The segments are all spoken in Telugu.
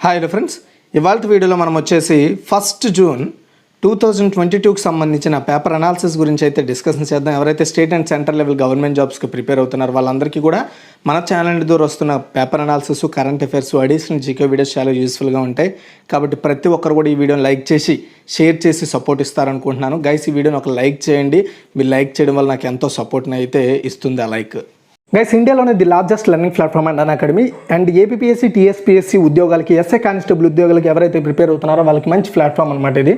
హాయ్ ఫ్రెండ్స్, ఇవాళ వీడియోలో మనం వచ్చేసి 1 జూన్ 2022కి సంబంధించిన పేపర్ అనాలిసిస్ గురించి అయితే డిస్కషన్ చేద్దాం. ఎవరైతే state and central level government జాబ్స్కి ప్రిపేర్ అవుతున్నారో వాళ్ళందరికీ కూడా మన ఛానల్ ద్వారా వస్తున్న paper analysis, current affairs, additional GK videos చాలా యూస్ఫుల్గా ఉంటాయి. కాబట్టి ప్రతి ఒక్కరు కూడా ఈ వీడియోని లైక్ చేసి షేర్ చేసి సపోర్ట్ ఇస్తారనుకుంటున్నాను. గైస్, ఈ వీడియోని ఒక లైక్ చేయండి. మీరు లైక్ చేయడం వల్ల నాకు ఎంతో సపోర్ట్ని అయితే ఇస్తుంది ఆ లైక్. గైస్, ఇండియాలోనే the largest learning platform and academy and APSC, TSPSC ఉద్యోగాలకి, ఎస్ఐ కానిస్టేబుల్ ఉద్యోగాలకి ఎవరైతే ప్రిపేర్ అవుతున్నారో వాళ్ళకి మంచి ప్లాట్ఫామ్ అనమాట ఇది.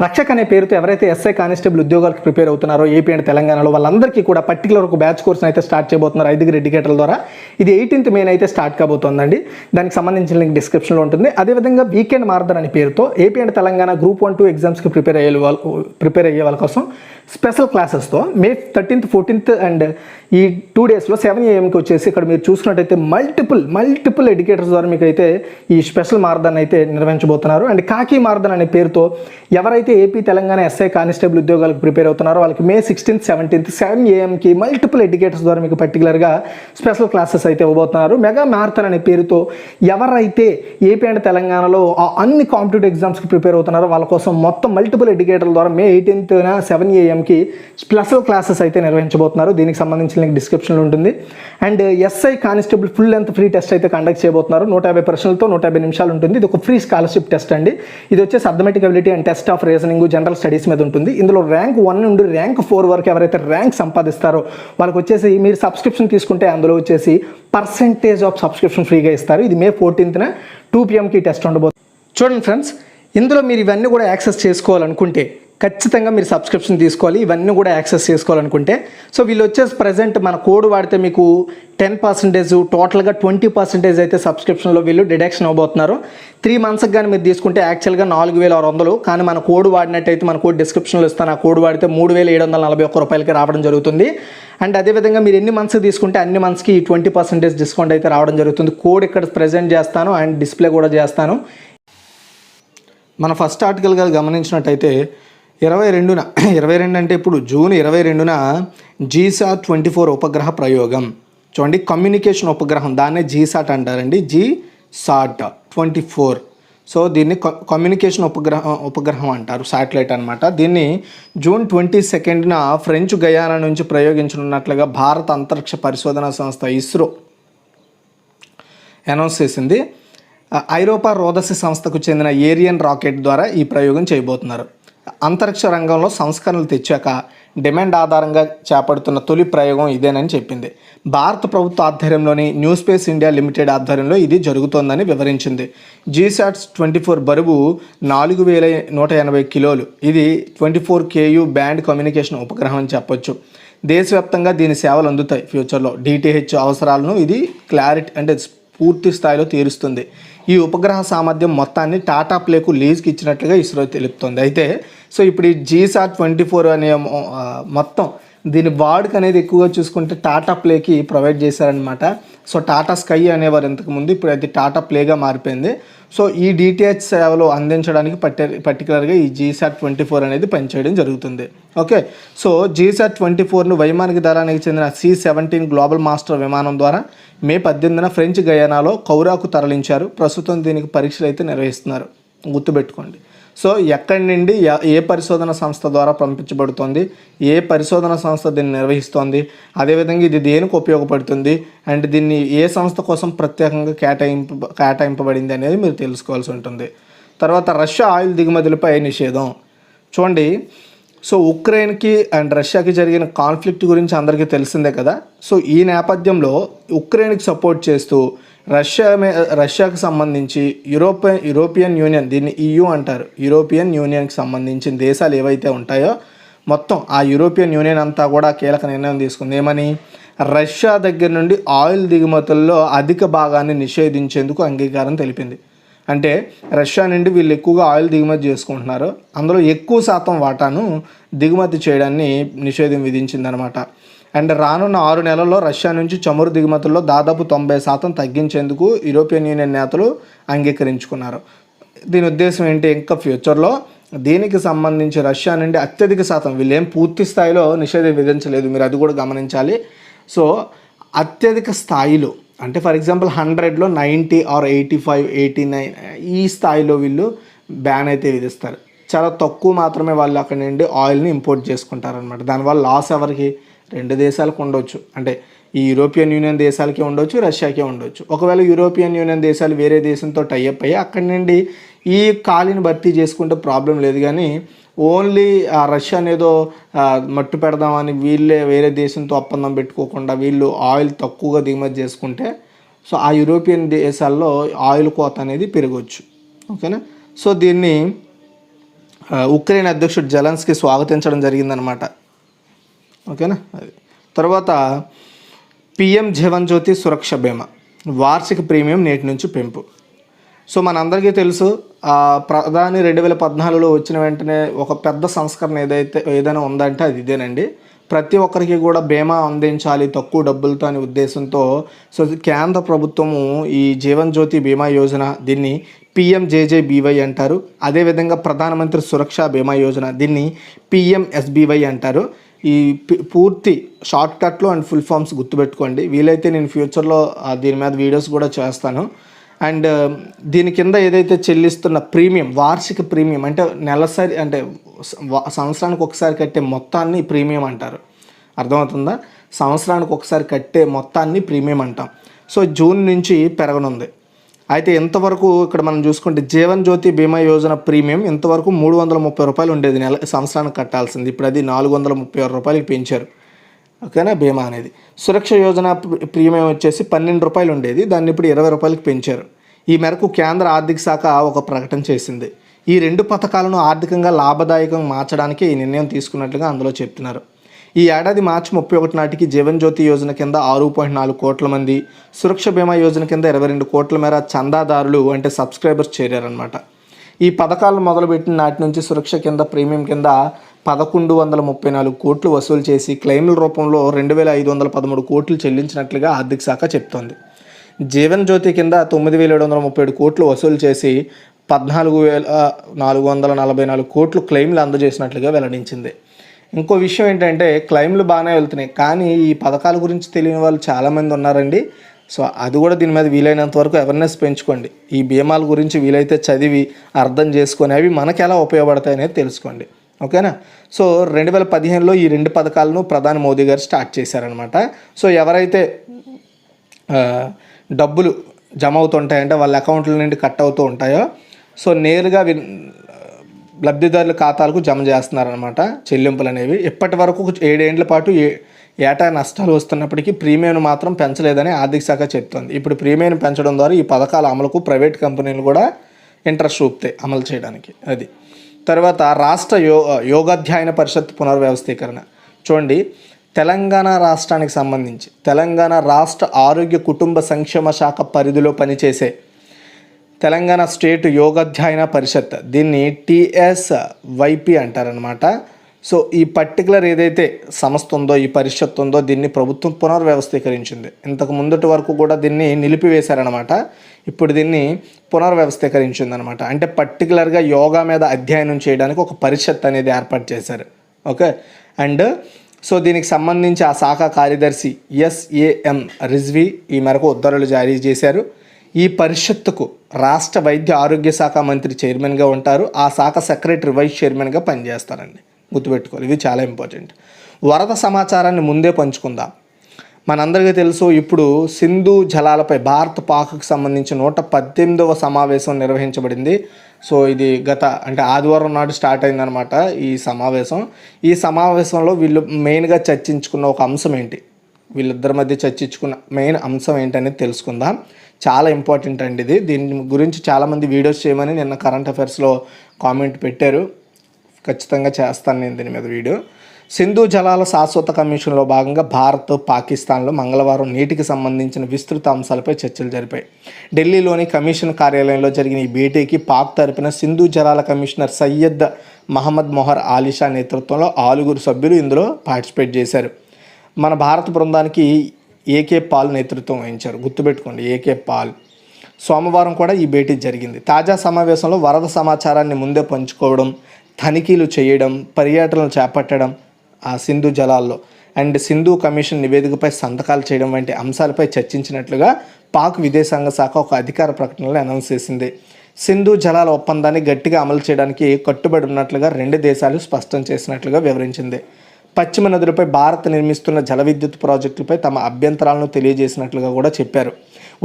రక్షక్ అనే పేరుతో ఎవరైతే ఎస్ఐ కానిస్టేబుల్ ఉద్యోగాలకు ప్రిపేర్ అవుతున్నారో ఏపీ అండ్ తెలంగాణలో వాళ్ళందరికీ కూడా పర్టికులర్ ఒక బ్యాచ్ కోర్స్ అయితే స్టార్ట్ చేయబోతున్నారు 5 ఎడ్యుకేటర్ల ద్వారా. ఇది 18th మే అయితే స్టార్ట్ కాబోతోందండి. దానికి సంబంధించిన లింక్ డిస్క్రిప్షన్లో ఉంటుంది. అదేవిధంగా వీకెండ్ మార్దర్ అనే పేరుతో ఏపీ అండ్ తెలంగాణ గ్రూప్ 1, 2 ఎగ్జామ్స్కి ప్రిపేర్ అయ్యే వాళ్ళ కోసం special క్లాసెస్తో May 13th, 14th and ఈ 2 డేస్లో 7 AM వచ్చేసి ఇక్కడ మీరు చూసుకున్నట్టయితే మల్టిపుల్ ఎడ్యుకేటర్స్ ద్వారా మీకు అయితే ఈ స్పెషల్ మారథాన్ అయితే నిర్వహించబోతున్నారు. అండ్ కాకి మారథాన్ అనే పేరుతో ఎవరైతే ఏపీ, తెలంగాణ ఎస్ఐ కానిస్టేబుల్ ఉద్యోగాలకు ప్రిపేర్ అవుతున్నారో వాళ్ళకి మే 16th, 17th 7 AM multiple educators ద్వారా మీకు పర్టికులర్గా స్పెషల్ క్లాసెస్ అయితే ఇవ్వబోతున్నారు. మెగా మారథాన్ అనే పేరుతో ఎవరైతే ఏపీ అండ్ తెలంగాణలో అన్ని కాంపిటేటివ్ ఎగ్జామ్స్కి ప్రిపేర్ అవుతున్నారో వాళ్ళ కోసం మొత్తం మల్టిపుల్ ఎడ్యుకేటర్ల ద్వారా మే 18th 7 AM స్పెషల్ క్లాసెస్ అయితే నిర్వహించబోతున్నారు. దీనికి సంబంధించిన లింక్ డిస్క్రిప్షన్లో ఉంటుంది. And SI constable full length free test అయితే కండక్ట్ చేయబోతున్నారు. 150 ప్రశ్నలతో 150 నిమిషాలు ఉంటుంది. ఇది ఒక ఫ్రీ స్కాలర్షిప్ టెస్ట్ అండి. ఇది వచ్చేసి arithmetic ability and test of reasoning, general studies మీద ఉంటుంది. ఇందులో ర్యాంక్ 1 నుండి ర్యాంక్ 4 వరకు ఎవరైతే ర్యాంక్ సంపాదిస్తారో వాళ్ళకి వచ్చేసి మీరు సబ్స్క్రిప్షన్ తీసుకుంటే అందులో వచ్చేసి పర్సెంటేజ్ ఆఫ్ సబ్స్క్రిప్షన్ ఫ్రీగా ఇస్తారు. ఇది మే 14th 2 PM టెస్ట్ ఉండబోతుంది. చూడండి ఫ్రెండ్స్, ఇందులో మీరు ఇవన్నీ కూడా యాక్సెస్ చేసుకోవాలనుకుంటే ఖచ్చితంగా మీరు సబ్స్క్రిప్షన్ తీసుకోవాలి. ఇవన్నీ కూడా యాక్సెస్ చేసుకోవాలనుకుంటే సో వీళ్ళు వచ్చేసి ప్రజెంట్ మన కోడ్ వాడితే మీకు 10%, టోటల్గా 20% అయితే సబ్స్క్రిప్షన్లో వీళ్ళు డిడక్షన్ అవ్వబోతున్నారు. 3 monthsకి కానీ మీరు తీసుకుంటే యాక్చువల్గా 4,600, కానీ మన కోడ్ వాడినట్టయితే మన కోడ్ డిస్క్రిప్షన్లో ఇస్తాను. ఆ కోడ్ వాడితే 3,741 రూపాయలకి రావడం జరుగుతుంది. అండ్ అదేవిధంగా మీరు ఎన్ని మంత్స్ తీసుకుంటే అన్ని మంత్స్కి 20% డిస్కౌంట్ అయితే రావడం జరుగుతుంది. కోడ్ ఇక్కడ ప్రజెంట్ చేస్తాను అండ్ డిస్ప్లే కూడా చేస్తాను. మన ఫస్ట్ ఆర్టికల్గా గమనించినట్టయితే 22 అంటే ఇప్పుడు జూన్ 22న జీసాట్ 24 ఉపగ్రహ ప్రయోగం. చూడండి, కమ్యూనికేషన్ ఉపగ్రహం, దాన్నే జీసాట్ అంటారండి. జీసాట్ 24. సో దీన్ని కమ్యూనికేషన్ ఉపగ్రహం అంటారు, శాటిలైట్ అనమాట. దీన్ని జూన్ 22న ఫ్రెంచ్ గయానా నుంచి ప్రయోగించనున్నట్లుగా భారత అంతరిక్ష పరిశోధనా సంస్థ ఇస్రో అనౌన్స్ చేసింది. ఐరోపా రోదసి సంస్థకు చెందిన ఏరియన్ రాకెట్ ద్వారా ఈ ప్రయోగం చేయబోతున్నారు. అంతరిక్ష రంగంలో సంస్కరణలు తెచ్చాక డిమాండ్ ఆధారంగా చేపడుతున్న తొలి ప్రయోగం ఇదేనని చెప్పింది. భారత ప్రభుత్వ ఆధ్వర్యంలోని న్యూ స్పేస్ ఇండియా లిమిటెడ్ ఆధ్వర్యంలో ఇది జరుగుతోందని వివరించింది. జీసాట్ 24 బరువు 4,180 కిలోలు. ఇది 24 KU బ్యాండ్ కమ్యూనికేషన్ ఉపగ్రహం అని చెప్పొచ్చు. దేశవ్యాప్తంగా దీని సేవలు అందుతాయి. ఫ్యూచర్లో DTH అవసరాలను ఇది క్లారిటీ అంటే పూర్తి స్థాయిలో తీరుస్తుంది. ఈ ఉపగ్రహ సామర్థ్యం మొత్తాన్ని టాటా ప్లేకు లీజ్కి ఇచ్చినట్లుగా ఇస్రో తెలుపుతుంది. అయితే సో ఇప్పుడు ఈ జీసాట్ 24 అనే మొత్తం దీని వాడుక అనేది ఎక్కువగా చూసుకుంటే టాటా ప్లేకి ప్రొవైడ్ చేశారనమాట. సో టాటా స్కై అనేవారు ఇంతకుముందు, ఇప్పుడు అది టాటా ప్లేగా మారిపోయింది. సో ఈ DTH సేవలు అందించడానికి పర్టికులర్గా ఈ జీసాట్ 24 అనేది పనిచేయడం జరుగుతుంది. ఓకే, సో జీసాట్ 24ను వైమానిక దళానికి చెందిన C-17 గ్లోబల్ మాస్టర్ విమానం ద్వారా మే 18న ఫ్రెంచ్ గయానాలో కౌరాకు తరలించారు. ప్రస్తుతం దీనికి పరీక్షలు అయితే నిర్వహిస్తున్నారు, గుర్తుపెట్టుకోండి. సో ఎక్కడి నుండి ఏ పరిశోధన సంస్థ ద్వారా పంపించబడుతుంది, ఏ పరిశోధన సంస్థ దీన్ని నిర్వహిస్తోంది, అదేవిధంగా ఇది దేనికి ఉపయోగపడుతుంది అండ్ దీన్ని ఏ సంస్థ కోసం ప్రత్యేకంగా కేటాయింపబడింది అనేది మీరు తెలుసుకోవాల్సి ఉంటుంది. తర్వాత రష్యా ఆయిల్ దిగుమతులపై నిషేధం. చూడండి, సో ఉక్రెయిన్కి అండ్ రష్యాకి జరిగిన కాన్ఫ్లిక్ట్ గురించి అందరికీ తెలిసిందే కదా. సో ఈ నేపథ్యంలో ఉక్రెయిన్కి సపోర్ట్ చేస్తూ రష్యాకి సంబంధించి యూరోపియన్ యూనియన్, దీన్ని EU అంటారు, యూరోపియన్ యూనియన్కి సంబంధించిన దేశాలు ఏవైతే ఉంటాయో మొత్తం ఆ యూరోపియన్ యూనియన్ అంతా కూడా కీలక నిర్ణయం తీసుకుంది. ఏమని? రష్యా దగ్గర నుండి ఆయిల్ దిగుమతుల్లో అధిక భాగాన్ని నిషేధించేందుకు అంగీకారం తెలిపింది. అంటే రష్యా నుండి వీళ్ళు ఎక్కువగా ఆయిల్ దిగుమతి చేసుకుంటున్నారు, అందులో ఎక్కువ శాతం వాటాను దిగుమతి చేయడాన్ని నిషేధం విధించిందనమాట. అండ్ రానున్న 6 నెలల్లో రష్యా నుంచి చమురు దిగుమతుల్లో దాదాపు 90% తగ్గించేందుకు యూరోపియన్ యూనియన్ నేతలు అంగీకరించుకున్నారు. దీని ఉద్దేశం ఏంటి? ఇంకా ఫ్యూచర్లో దీనికి సంబంధించి రష్యా నుండి అత్యధిక శాతం, వీళ్ళేం పూర్తి స్థాయిలో నిషేధం విధించలేదు, మీరు అది కూడా గమనించాలి. సో అత్యధిక స్థాయిలో అంటే ఫర్ ఎగ్జాంపుల్ 100లో 90 ఆర్ 85, 89 ఈ స్థాయిలో వీళ్ళు బ్యాన్ అయితే విధిస్తారు. చాలా తక్కువ మాత్రమే వాళ్ళు అక్కడ నుండి ఆయిల్ని ఇంపోర్ట్ చేసుకుంటారనమాట. దానివల్ల లాస్ ఎవరికి? 2 దేశాలకు ఉండొచ్చు. అంటే ఈ యూరోపియన్ యూనియన్ దేశాలకే ఉండొచ్చు, రష్యాకే ఉండొచ్చు. ఒకవేళ యూరోపియన్ యూనియన్ దేశాలు వేరే దేశంతో టైఅప్ అయ్యి అక్కడి నుండి ఈ ఖాళీని భర్తీ చేసుకుంటే ప్రాబ్లం లేదు. కానీ ఓన్లీ ఆ రష్యా ఏదో మట్టు పెడదామని వీళ్ళే వేరే దేశంతో ఒప్పందం పెట్టుకోకుండా వీళ్ళు ఆయిల్ తక్కువగా దిగుమతి చేసుకుంటే సో ఆ యూరోపియన్ దేశాల్లో ఆయిల్ కోత అనేది పెరగవచ్చు. ఓకేనా. సో దీన్ని ఉక్రెయిన్ అధ్యక్షుడు జెలెన్స్కీ స్వాగతించడం జరిగిందనమాట. ఓకేనా. అది తర్వాత పిఎం జీవన్ జ్యోతి సురక్ష బీమా వార్షిక ప్రీమియం నేటి నుంచి పెంపు. సో మనందరికీ తెలుసు ప్రధాని 2014లో వచ్చిన వెంటనే ఒక పెద్ద సంస్కరణ ఏదైనా ఉందంటే అది ఇదేనండి. ప్రతి ఒక్కరికి కూడా బీమా అందించాలి తక్కువ డబ్బులతో అనే ఉద్దేశంతో సో కేంద్ర ప్రభుత్వము ఈ జీవన్ జ్యోతి బీమా యోజన దీన్ని PMJJBY అంటారు. అదేవిధంగా ప్రధానమంత్రి సురక్ష బీమా యోజన దీన్ని PMSBY అంటారు. ఈ పూర్తి షార్ట్కట్లు అండ్ ఫుల్ ఫామ్స్ గుర్తుపెట్టుకోండి. వీలైతే నేను ఫ్యూచర్లో దీని మీద వీడియోస్ కూడా చేస్తాను. అండ్ దీని కింద ఏదైతే చెల్లిస్తున్న ప్రీమియం వార్షిక ప్రీమియం అంటే నెలసరి అంటే సంవత్సరానికి ఒకసారి కట్టే మొత్తాన్ని ప్రీమియం అంటారు. అర్థమవుతుందా? సంవత్సరానికి ఒకసారి కట్టే మొత్తాన్ని ప్రీమియం అంటాం. సో జూన్ నుంచి పెరగనుంది. అయితే ఇంతవరకు ఇక్కడ మనం చూసుకుంటే జీవన్ జ్యోతి బీమా యోజన ప్రీమియం ఇంతవరకు 330 రూపాయలు ఉండేది సంవత్సరానికి కట్టాల్సింది. ఇప్పుడు అది 436 రూపాయలకి పెంచారు. ఓకేనా. బీమా అనేది సురక్ష యోజన ప్రీమియం వచ్చేసి 12 రూపాయలు ఉండేది, దాన్ని ఇప్పుడు 20 రూపాయలకి పెంచారు. ఈ మేరకు కేంద్ర ఆర్థిక శాఖ ఒక ప్రకటన చేసింది. ఈ 2 పథకాలను ఆర్థికంగా లాభదాయకంగా మార్చడానికి ఈ నిర్ణయం తీసుకున్నట్లుగా అందులో చెప్తున్నారు. ఈ ఏడాది మార్చి 31 నాటికి జీవన్ జ్యోతి యోజన కింద 6.4 కోట్ల మంది, సురక్ష బీమా యోజన కింద 22 కోట్ల మేర చందాదారులు అంటే సబ్స్క్రైబర్స్ చేరారనమాట. ఈ పథకాలను మొదలుపెట్టిన నాటి నుంచి సురక్ష కింద ప్రీమియం కింద 1134 కోట్లు వసూలు చేసి క్లెయిమ్ల రూపంలో 2513 కోట్లు చెల్లించినట్లుగా ఆర్థిక శాఖ చెప్తోంది. జీవన్ జ్యోతి కింద 9737 కోట్లు వసూలు చేసి 14,444 కోట్లు క్లెయిమ్లు అందజేసినట్లుగా వెల్లడించింది. ఇంకో విషయం ఏంటంటే క్లెయిమ్లు బాగానే వెళ్తున్నాయి, కానీ ఈ పథకాల గురించి తెలియని వాళ్ళు చాలామంది ఉన్నారండి. సో అది కూడా దీని మీద వీలైనంత వరకు అవేర్నెస్ పెంచుకోండి. ఈ బీమాల గురించి వీలైతే చదివి అర్థం చేసుకొని అవి మనకు ఎలా ఉపయోగపడతాయి అనేది తెలుసుకోండి. ఓకేనా. సో 2015లో ఈ 2 పథకాలను ప్రధాని మోదీ గారు స్టార్ట్ చేశారనమాట. సో ఎవరైతే డబ్బులు జమ అవుతుంటాయంటే వాళ్ళ అకౌంట్ల నుండి కట్ అవుతూ ఉంటాయో సో నేరుగా లబ్ధిదారుల ఖాతాలకు జమ చేస్తున్నారనమాట చెల్లింపులు అనేవి. ఇప్పటి వరకు 7 ఏళ్ల పాటు ఏటా నష్టాలు వస్తున్నప్పటికీ ప్రీమియం మాత్రం పెంచలేదని ఆర్థిక శాఖ చెప్తోంది. ఇప్పుడు ప్రీమియం పెంచడం ద్వారా ఈ పథకాల అమలుకు ప్రైవేట్ కంపెనీలు కూడా ఇంట్రెస్ట్ చూపుతాయి అమలు చేయడానికి. అది తర్వాత రాష్ట్ర యోగాధ్యయన పరిషత్ పునర్వ్యవస్థీకరణ. చూడండి, తెలంగాణ రాష్ట్రానికి సంబంధించి తెలంగాణ రాష్ట్ర ఆరోగ్య కుటుంబ సంక్షేమ శాఖ పరిధిలో పనిచేసే తెలంగాణ స్టేట్ యోగాధ్యయన పరిషత్ దీన్ని TSYP అంటారనమాట. సో ఈ పర్టికులర్ ఏదైతే సంస్థ ఉందో ఈ పరిషత్ ఉందో దీన్ని ప్రభుత్వం పునర్వ్యవస్థీకరించింది. ఇంతకు ముందటి వరకు కూడా దీన్ని నిలిపివేశారనమాట. ఇప్పుడు దీన్ని పునర్వ్యవస్థీకరించింది అనమాట. అంటే పర్టికులర్గా యోగా మీద అధ్యయనం చేయడానికి ఒక పరిషత్ అనేది ఏర్పాటు చేశారు. ఓకే. అండ్ సో దీనికి సంబంధించి ఆ శాఖ కార్యదర్శి SAM రిజ్వీ ఈ మేరకు ఉత్తర్వులు జారీ చేశారు. ఈ పరిషత్తుకు రాష్ట్ర వైద్య ఆరోగ్య శాఖ మంత్రి చైర్మన్గా ఉంటారు. ఆ శాఖ సెక్రటరీ వైస్ చైర్మన్గా పనిచేస్తారండి. గుర్తుపెట్టుకోవాలి, ఇది చాలా ఇంపార్టెంట్. వరద సమాచారాన్ని ముందే పంచుకుందాం. మనందరికీ తెలుసు ఇప్పుడు సింధు జలాలపై భారత్ పాక్కు సంబంధించి 118వ సమావేశం నిర్వహించబడింది. సో ఇది అంటే ఆదివారం నాడు స్టార్ట్ అయిందనమాట ఈ సమావేశం. ఈ సమావేశంలో వీళ్ళు మెయిన్గా చర్చించుకున్న ఒక అంశం ఏంటి, వీళ్ళిద్దరి మధ్య చర్చించుకున్న మెయిన్ అంశం ఏంటనేది తెలుసుకుందాం. చాలా ఇంపార్టెంట్ అండి ఇది. దీని గురించి చాలామంది వీడియోస్ చేయమని నిన్న కరెంట్ అఫైర్స్లో కామెంట్ పెట్టారు. ఖచ్చితంగా చేస్తాను నేను దీని మీద వీడియో. సింధు జలాల శాశ్వత కమిషన్లో భాగంగా భారత్ పాకిస్తాన్లో మంగళవారం నీటికి సంబంధించిన విస్తృత అంశాలపై చర్చలు జరిపాయి. ఢిల్లీలోని కమిషన్ కార్యాలయంలో జరిగిన ఈ భేటీకి పాక్ తరపున సింధు జలాల కమిషనర్ సయ్యద్ మహమ్మద్ మొహర్ ఆలిషా నేతృత్వంలో 6 సభ్యులు ఇందులో పార్టిసిపేట్ చేశారు. మన భారత బృందానికి AK పాల్ నేతృత్వం వహించారు. గుర్తుపెట్టుకోండి, AK పాల్. సోమవారం కూడా ఈ భేటీ జరిగింది. తాజా సమావేశంలో వరద సమాచారాన్ని ముందే పంచుకోవడం, తనిఖీలు చేయడం, పర్యటనలు చేపట్టడం ఆ సింధు జలాల్లో అండ్ సింధు కమిషన్ నివేదికపై సంతకాలు చేయడం వంటి అంశాలపై చర్చించినట్లుగా పాక్ విదేశాంగ శాఖ ఒక అధికార ప్రకటనలో అనౌన్స్ చేసింది. సింధు జలాల ఒప్పందాన్ని గట్టిగా అమలు చేయడానికి కట్టుబడి ఉన్నట్లుగా రెండు దేశాలు స్పష్టం చేసినట్లుగా వివరించింది. పశ్చిమ నదులపై భారత్ నిర్మిస్తున్న జల విద్యుత్ ప్రాజెక్టులపై తమ అభ్యంతరాలను తెలియజేసినట్లుగా కూడా చెప్పారు.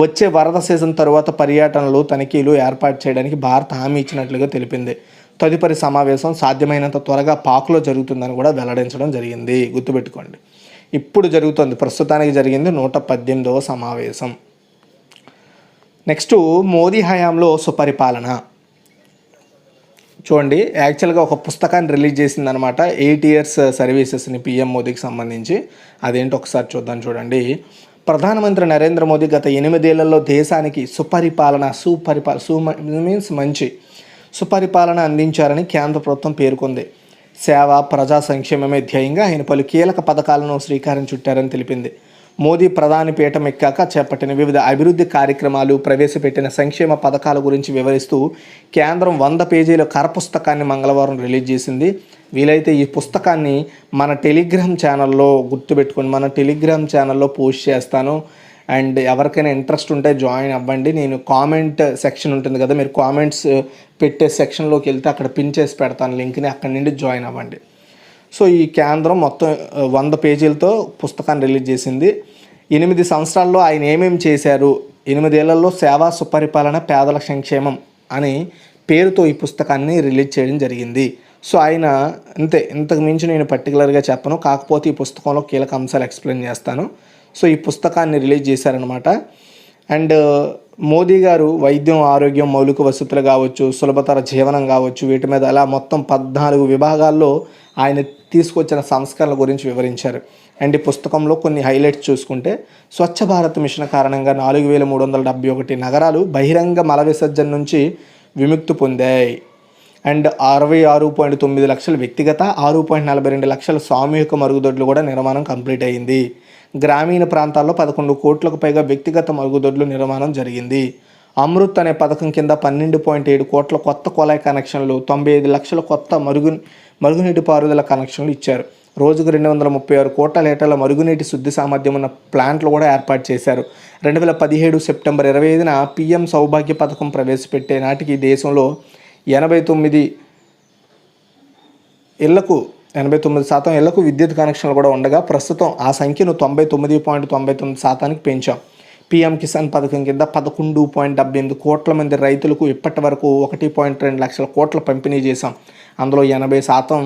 వచ్చే వరద సీజన్ తరువాత పర్యటనలు, తనిఖీలు ఏర్పాటు చేయడానికి భారత్ హామీ ఇచ్చినట్లుగా తెలిపింది. తదుపరి సమావేశం సాధ్యమైనంత త్వరగా పాక్లో జరుగుతుందని కూడా వెల్లడించడం జరిగింది. గుర్తుపెట్టుకోండి, ఇప్పుడు జరుగుతుంది, ప్రస్తుతానికి జరిగింది 118వ సమావేశం. నెక్స్ట్, మోదీ హయాంలో సుపరిపాలన. చూడండి, యాక్చువల్గా ఒక పుస్తకాన్ని రిలీజ్ చేసిందనమాట, 8 years సర్వీసెస్ని పిఎం మోదీకి సంబంధించి. అదేంటి ఒకసారి చూద్దాం. చూడండి, ప్రధానమంత్రి నరేంద్ర మోదీ గత 8 ఏళ్లలో దేశానికి మంచి సుపరిపాలన అందించారని కేంద్ర ప్రభుత్వం పేర్కొంది. సేవ, ప్రజా సంక్షేమమే ధ్యేయంగా ఆయన పలు కీలక పథకాలను శ్రీకారం చుట్టారని తెలిపింది. మోదీ ప్రధాని పీఠం ఎక్కాక చేపట్టిన వివిధ అభివృద్ధి కార్యక్రమాలు, ప్రవేశపెట్టిన సంక్షేమ పథకాల గురించి వివరిస్తూ కేంద్రం 100 పేజీల కరపుస్తకాన్ని మంగళవారం రిలీజ్ చేసింది. వీలైతే ఈ పుస్తకాన్ని మన టెలిగ్రామ్ ఛానల్లో, గుర్తుపెట్టుకోండి, మన టెలిగ్రామ్ ఛానల్లో పోస్ట్ చేస్తాను. అండ్ ఎవరికైనా ఇంట్రెస్ట్ ఉంటే జాయిన్ అవ్వండి. నేను కామెంట్ సెక్షన్ ఉంటుంది కదా, మీరు కామెంట్స్ పెట్టే సెక్షన్లోకి వెళ్తే అక్కడ పిన్ చేసి పెడతాను లింక్ని, అక్కడి నుండి జాయిన్ అవ్వండి. సో ఈ కేంద్రం మొత్తం 100 పేజీలతో పుస్తకాన్ని రిలీజ్ చేసింది. 8 సంవత్సరాల్లో ఆయన ఏమేమి చేశారు, 8 ఏళ్లలో సేవా సుపరిపాలన, పేదల సంక్షేమం అని పేరుతో ఈ పుస్తకాన్ని రిలీజ్ చేయడం జరిగింది. సో ఆయన అంతే, ఇంతకు మించి నేను పర్టికులర్గా చెప్పను, కాకపోతే ఈ పుస్తకంలో కీలక అంశాలు ఎక్స్ప్లెయిన్ చేస్తాను. సో ఈ పుస్తకాన్ని రిలీజ్ చేశారనమాట. అండ్ మోదీ గారు వైద్యం, ఆరోగ్యం, మౌలిక వసతులు కావచ్చు, సులభతర జీవనం కావచ్చు, వీటి మీద అలా మొత్తం 14 విభాగాల్లో ఆయన తీసుకొచ్చిన సంస్కరణల గురించి వివరించారు. అండ్ ఈ పుస్తకంలో కొన్ని హైలైట్స్ చూసుకుంటే, స్వచ్ఛ భారత్ మిషన్ కారణంగా 4371 నగరాలు బహిరంగ మల విసర్జన నుంచి విముక్తి పొందాయి. అండ్ 66.9 లక్షల వ్యక్తిగత, 6.42 లక్షల సామూహిక మరుగుదొడ్లు కూడా నిర్మాణం కంప్లీట్ అయ్యింది. గ్రామీణ ప్రాంతాల్లో 11 కోట్లకు పైగా వ్యక్తిగత మరుగుదొడ్లు నిర్మాణం జరిగింది. అమృత్ అనే పథకం కింద 12.7 కోట్ల కొత్త కొలాయి కనెక్షన్లు, 95 లక్షల కొత్త మరుగునీటి పారుదల కనెక్షన్లు ఇచ్చారు. రోజుకు 236 కోట్ల లీటర్ల మరుగునీటి శుద్ధి సామర్థ్యం ఉన్న ప్లాంట్లు కూడా ఏర్పాటు చేశారు. 2017 సెప్టెంబర్ 25న పిఎం సౌభాగ్య పథకం ప్రవేశపెట్టే నాటికి దేశంలో 89% ఇళ్లకు విద్యుత్ కనెక్షన్లు కూడా ఉండగా, ప్రస్తుతం ఆ సంఖ్యను 99.99% పెంచాం. పిఎం కిసాన్ పథకం కింద 11.78 కోట్ల మంది రైతులకు ఇప్పటి వరకు 1.2 లక్షల కోట్ల పంపిణీ చేశాం. అందులో 80%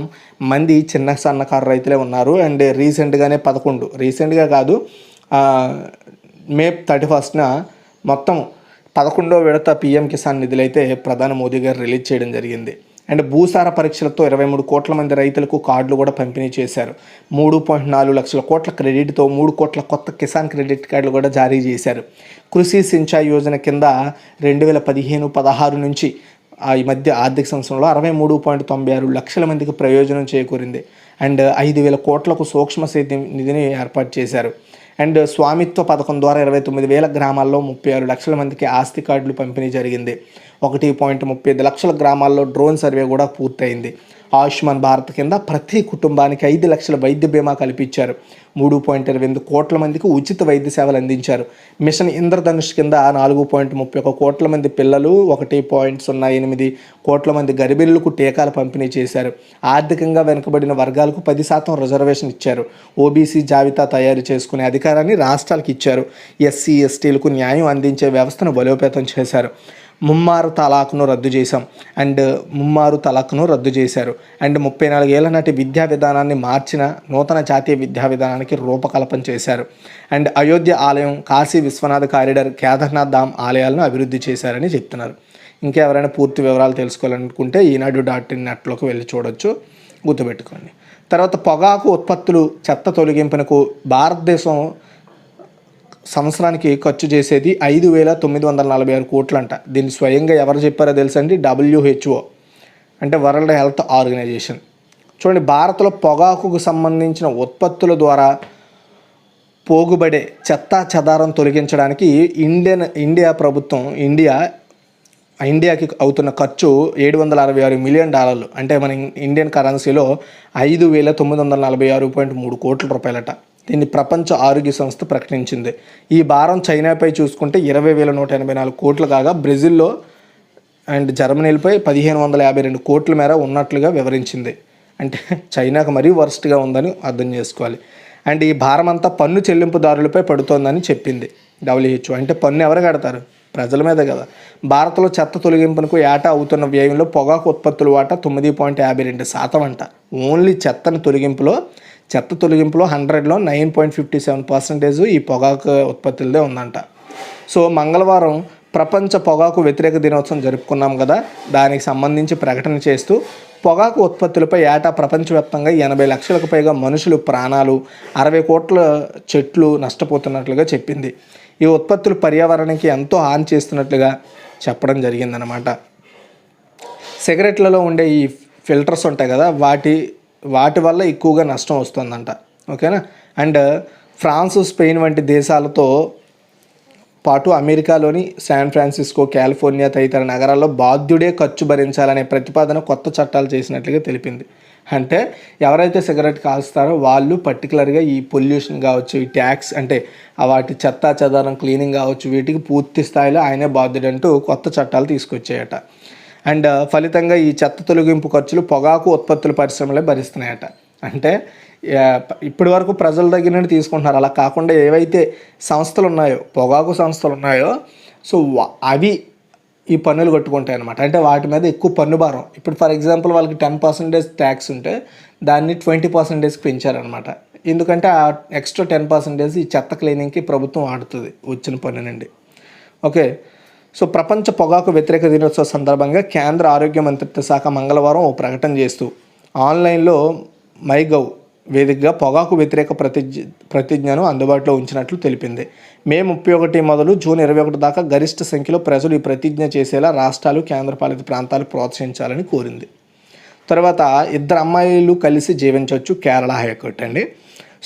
మంది చిన్న సన్నకారు రైతులే ఉన్నారు. అండ్ రీసెంట్గా కాదు, మే 31న మొత్తం 11వ విడత పిఎం కిసాన్ నిధులైతే ప్రధాని మోదీ గారు రిలీజ్ చేయడం జరిగింది. అండ్ భూసార పరీక్షలతో 23 కోట్ల మంది రైతులకు కార్డులు కూడా పంపిణీ చేశారు. 3.4 లక్షల కోట్ల క్రెడిట్తో 3 కోట్ల కొత్త కిసాన్ క్రెడిట్ కార్డులు కూడా జారీ చేశారు. కృషి సించాయ్ యోజన కింద 2015-16 నుంచి ఈ మధ్య ఆర్థిక సంవత్సరంలో 63.96 లక్షల మందికి ప్రయోజనం చేకూరింది. అండ్ 5,000 కోట్లకు సూక్ష్మ సేద్యం నిధిని ఏర్పాటు చేశారు. అండ్ స్వామిత్వ పథకం ద్వారా 29,000 గ్రామాల్లో 36 లక్షల మందికి ఆస్తి కార్డులు పంపిణీ జరిగింది. 1.35 లక్షల గ్రామాల్లో డ్రోన్ సర్వే కూడా పూర్తయింది. ఆయుష్మాన్ భారత్ కింద ప్రతి కుటుంబానికి 5 లక్షల వైద్య బీమా కల్పించారు. 3.28 కోట్ల మందికి ఉచిత వైద్య సేవలు అందించారు. మిషన్ ఇంద్రధనుష్ కింద 4.31 కోట్ల మంది పిల్లలు, 1.08 కోట్ల మంది గర్భిణులకు టీకాలు పంపిణీ చేశారు. ఆర్థికంగా వెనుకబడిన వర్గాలకు 10% రిజర్వేషన్ ఇచ్చారు. ఓబీసీ జాబితా తయారు చేసుకునే అధికారాన్ని రాష్ట్రాలకు ఇచ్చారు. ఎస్సీ, ఎస్టీలకు న్యాయం అందించే వ్యవస్థను బలోపేతం చేశారు. ముమ్మారు తలాక్ను రద్దు చేశారు. అండ్ 34 ఏళ్ల నాటి విద్యా విధానాన్ని మార్చిన నూతన జాతీయ విద్యా విధానానికి రూపకల్పన చేశారు. అండ్ అయోధ్య ఆలయం, కాశీ విశ్వనాథ్ కారిడార్, కేదార్నాథ్ ధామ్ ఆలయాలను అభివృద్ధి చేశారని చెప్తున్నారు. ఇంకెవరైనా పూర్తి వివరాలు తెలుసుకోవాలనుకుంటే ఈనాడు.in నెట్లోకి వెళ్ళి చూడొచ్చు, గుర్తుపెట్టుకోండి. తర్వాత పొగాకు ఉత్పత్తులు చెత్త తొలగింపునకు భారతదేశం సంవత్సరానికి ఖర్చు చేసేది 5,946 కోట్లంట. దీన్ని స్వయంగా ఎవరు చెప్పారో తెలుసండి? WHO, అంటే వరల్డ్ హెల్త్ ఆర్గనైజేషన్. చూడండి, భారత్లో పొగాకుకు సంబంధించిన ఉత్పత్తుల ద్వారా పోగుబడే చెత్తా చెదారం తొలగించడానికి ఇండియా ఇండియాకి అవుతున్న ఖర్చు $766 మిలియన్, అంటే మన ఇండియన్ కరెన్సీలో 5,946.3 కోట్ల రూపాయలట. దీన్ని ప్రపంచ ఆరోగ్య సంస్థ ప్రకటించింది. ఈ భారం చైనాపై చూసుకుంటే 20,184 కోట్లు కాగా బ్రెజిల్లో అండ్ జర్మనీలపై 1,552 కోట్ల మేర ఉన్నట్లుగా వివరించింది. అంటే చైనాకు మరీ వర్స్ట్గా ఉందని అర్థం చేసుకోవాలి. అండ్ ఈ భారం అంతా పన్ను చెల్లింపుదారులపై పడుతోందని చెప్పింది WHO. అంటే పన్ను ఎవరు కడతారు? ప్రజల మీద కదా. భారత్లో చెత్త తొలగింపునకు ఏటా అవుతున్న వ్యయంలో పొగాకు ఉత్పత్తుల వాటా 9.52% అంట. ఓన్లీ చెత్త తొలగింపులో 100లో 9.57% ఈ పొగాకు ఉత్పత్తులదే ఉందంట. సో మంగళవారం ప్రపంచ పొగాకు వ్యతిరేక దినోత్సవం జరుపుకున్నాం కదా, దానికి సంబంధించి ప్రకటన చేస్తూ పొగాకు ఉత్పత్తులపై ఏటా ప్రపంచవ్యాప్తంగా 80 లక్షలకు పైగా మనుషులు ప్రాణాలు, 60 కోట్ల చెట్లు నష్టపోతున్నట్లుగా చెప్పింది. ఈ ఉత్పత్తులు పర్యావరణానికి ఎంతో హాని చేస్తున్నట్లుగా చెప్పడం జరిగిందనమాట. సిగరెట్లలో ఉండే ఈ ఫిల్టర్స్ ఉంటాయి కదా, వాటి వల్ల ఎక్కువగా నష్టం వస్తుందంట. ఓకేనా. అండ్ ఫ్రాన్స్, స్పెయిన్ వంటి దేశాలతో పాటు అమెరికాలోని శాన్ ఫ్రాన్సిస్కో, కాలిఫోర్నియా తదితర నగరాల్లో బాధ్యుడే ఖర్చు భరించాలనే ప్రతిపాదన కొత్త చట్టాలు చేసినట్లుగా తెలిపింది. అంటే ఎవరైతే సిగరెట్ కాల్స్తారో వాళ్ళు పర్టికులర్గా ఈ పొల్యూషన్ కావచ్చు, ఈ ట్యాక్స్ అంటే వాటి చెత్త చెదారం క్లీనింగ్ కావచ్చు, వీటికి పూర్తి స్థాయిలో ఆయనే బాధ్యుడంటూ కొత్త చట్టాలు తీసుకొచ్చాయట. అండ్ ఫలితంగా ఈ చెత్త తొలగింపు ఖర్చులు పొగాకు ఉత్పత్తుల పరిశ్రమలే భరిస్తున్నాయట. అంటే ఇప్పటి వరకు ప్రజల దగ్గర నుండి తీసుకుంటున్నారు. అలా కాకుండా ఏవైతే సంస్థలు ఉన్నాయో, పొగాకు సంస్థలు ఉన్నాయో, సో అవి ఈ పన్నులు కట్టుకుంటాయి అన్నమాట. అంటే వాటి మీద ఎక్కువ పన్ను భారం. ఇప్పుడు ఫర్ ఎగ్జాంపుల్ వాళ్ళకి 10% ట్యాక్స్ ఉంటే దాన్ని 20%కి పెంచారనమాట. ఎందుకంటే ఆ ఎక్స్ట్రా 10% ఈ చెత్త క్లీనింగ్కి ప్రభుత్వం వాడుతుంది వచ్చిన పన్ను నుండి. ఓకే. సో ప్రపంచ పొగాకు వ్యతిరేక దినోత్సవ సందర్భంగా కేంద్ర ఆరోగ్య మంత్రిత్వ శాఖ మంగళవారం ఓ ప్రకటన చేస్తూ ఆన్లైన్లో మైగవ్ వేదికగా పొగాకు వ్యతిరేక ప్రతిజ్ఞను అందుబాటులో ఉంచినట్లు తెలిపింది. మే 31 మొదలు జూన్ 21 దాకా గరిష్ట సంఖ్యలో ప్రజలు ఈ ప్రతిజ్ఞ చేసేలా రాష్ట్రాలు, కేంద్రపాలిత ప్రాంతాలు ప్రోత్సహించాలని కోరింది. తర్వాత 2 అమ్మాయిలు కలిసి జీవించవచ్చు, కేరళ హైకోర్టు అండి.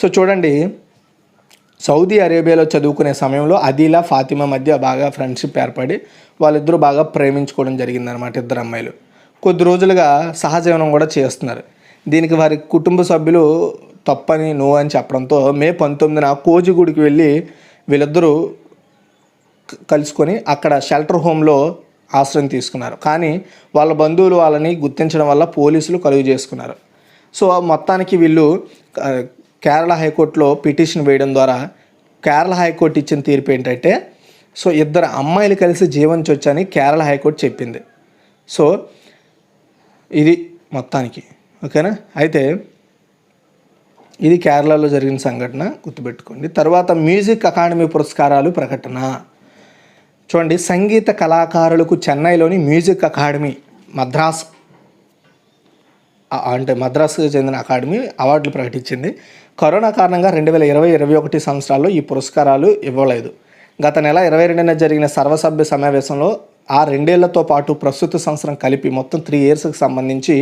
సో చూడండి, సౌదీ అరేబియాలో చదువుకునే సమయంలో అదీలా, ఫాతిమా మధ్య బాగా ఫ్రెండ్షిప్ ఏర్పడి వాళ్ళిద్దరూ బాగా ప్రేమించుకోవడం జరిగిందనమాట. 2 అమ్మాయిలు కొద్ది రోజులుగా సహజీవనం కూడా చేస్తున్నారు. దీనికి వారి కుటుంబ సభ్యులు తప్పని నో అని చెప్పడంతో మే 19న కోజిగూడికి వెళ్ళి వీళ్ళిద్దరూ కలుసుకొని అక్కడ షెల్టర్ హోమ్లో ఆశ్రయం తీసుకున్నారు. కానీ వాళ్ళ బంధువులు వాళ్ళని గుర్తించడం వల్ల పోలీసులు కలుగు చేసుకున్నారు. సో మొత్తానికి వీళ్ళు కేరళ హైకోర్టులో పిటిషన్ వేయడం ద్వారా కేరళ హైకోర్టు ఇచ్చిన తీర్పు ఏంటంటే, సో 2 అమ్మాయిలు కలిసి జీవించవచ్చని కేరళ హైకోర్టు చెప్పింది. సో ఇది మొత్తానికి ఓకేనా. అయితే ఇది కేరళలో జరిగిన సంఘటన, గుర్తుపెట్టుకోండి. తర్వాత మ్యూజిక్ అకాడమీ పురస్కారాలు ప్రకటన. చూడండి, సంగీత కళాకారులకు చెన్నైలోని మ్యూజిక్ అకాడమీ మద్రాసుకు చెందిన అకాడమీ అవార్డులు ప్రకటించింది. కరోనా కారణంగా 2020-21 సంవత్సరాల్లో ఈ పురస్కారాలు ఇవ్వలేదు. గత నెల 22న జరిగిన సర్వసభ్య సమావేశంలో ఆ 2 ఏళ్లతో పాటు ప్రస్తుత సంవత్సరం కలిపి మొత్తం 3 ఇయర్స్కి సంబంధించి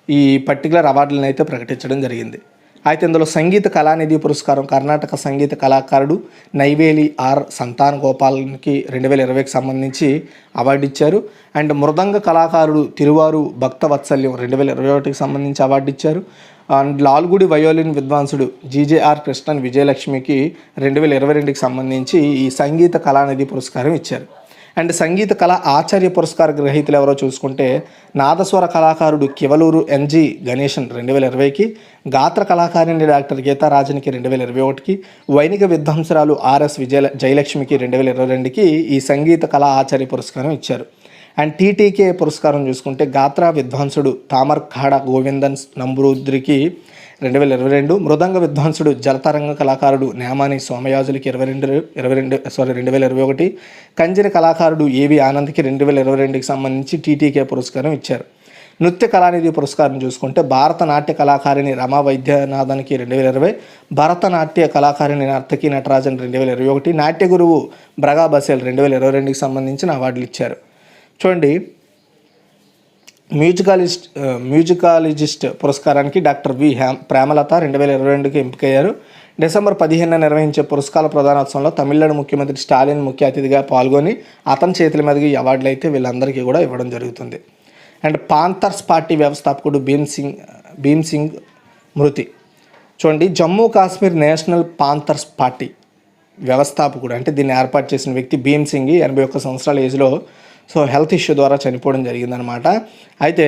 ఈ పర్టికులర్ అవార్డులను అయితే ప్రకటించడం జరిగింది. అయితే ఇందులో సంగీత కళానిధి పురస్కారం కర్ణాటక సంగీత కళాకారుడు నైవేలి ఆర్ సంతాన్ గోపాల్కి 2020కి సంబంధించి అవార్డు ఇచ్చారు. అండ్ మృదంగ కళాకారుడు తిరువారు భక్తవత్సల్యం 2021కి సంబంధించి అవార్డు ఇచ్చారు. అండ్ లాల్గుడి వయోలిన్ విద్వాంసుడు జీజేఆర్ కృష్ణన్ విజయలక్ష్మికి 2022కి సంబంధించి ఈ సంగీత కళానిధి పురస్కారం ఇచ్చారు. అండ్ సంగీత కళా ఆచార్య పురస్కార గ్రహీతలు ఎవరో చూసుకుంటే నాదస్వర కళాకారుడు కివలూరు ఎన్జి గణేశన్ 2020కి, గాత్ర కళాకారిణి డాక్టర్ గీతారాజన్కి 2021కి, వైనిక విద్వాంసరాలు ఆర్ఎస్ జయలక్ష్మికి 2022కి ఈ సంగీత కళా ఆచార్య పురస్కారం ఇచ్చారు. అండ్ టీటీకే పురస్కారం చూసుకుంటే గాత్ర విద్వాంసుడు తామర్ఖాడ గోవిందన్ నంబూద్రికి 2022, మృదంగ విద్వాంసుడు జలతరంగ కళాకారుడు నేమాని సోమయాజులకి 2021, కంజరి కళాకారుడు ఏవి ఆనంద్కి 2022కి సంబంధించి టీటీకే పురస్కారం ఇచ్చారు. నృత్య కళానిధి పురస్కారం చూసుకుంటే భారత నాట్య కళాకారిణి రమా వైద్యనాథన్కి 2020, భరతనాట్య కళాకారిణి నర్తకి నటరాజన్ 2021, నాట్య గురువు బ్రగా బసేల్ 2022కి సంబంధించిన అవార్డులు ఇచ్చారు. చూడండి, మ్యూజికాలజిస్ట్ పురస్కారానికి డాక్టర్ వి ప్రేమలత 2022కి ఎంపికయ్యారు. డిసెంబర్ 15న నిర్వహించే పురస్కార ప్రదానోత్సవంలో తమిళనాడు ముఖ్యమంత్రి స్టాలిన్ ముఖ్య అతిథిగా పాల్గొని అతని చేతుల మీదుగా ఈ అవార్డులు అయితే వీళ్ళందరికీ కూడా ఇవ్వడం జరుగుతుంది. అండ్ పాంథర్స్ పార్టీ వ్యవస్థాపకుడు భీమ్ సింగ్ మృతి. చూడండి, Jammu Kashmir national Panthers party వ్యవస్థాపకుడు అంటే దీన్ని ఏర్పాటు చేసిన వ్యక్తి భీమ్ సింగ్ 81 సంవత్సరాల ఏజ్లో హెల్త్ ఇష్యూ ద్వారా చనిపోవడం జరిగిందనమాట. అయితే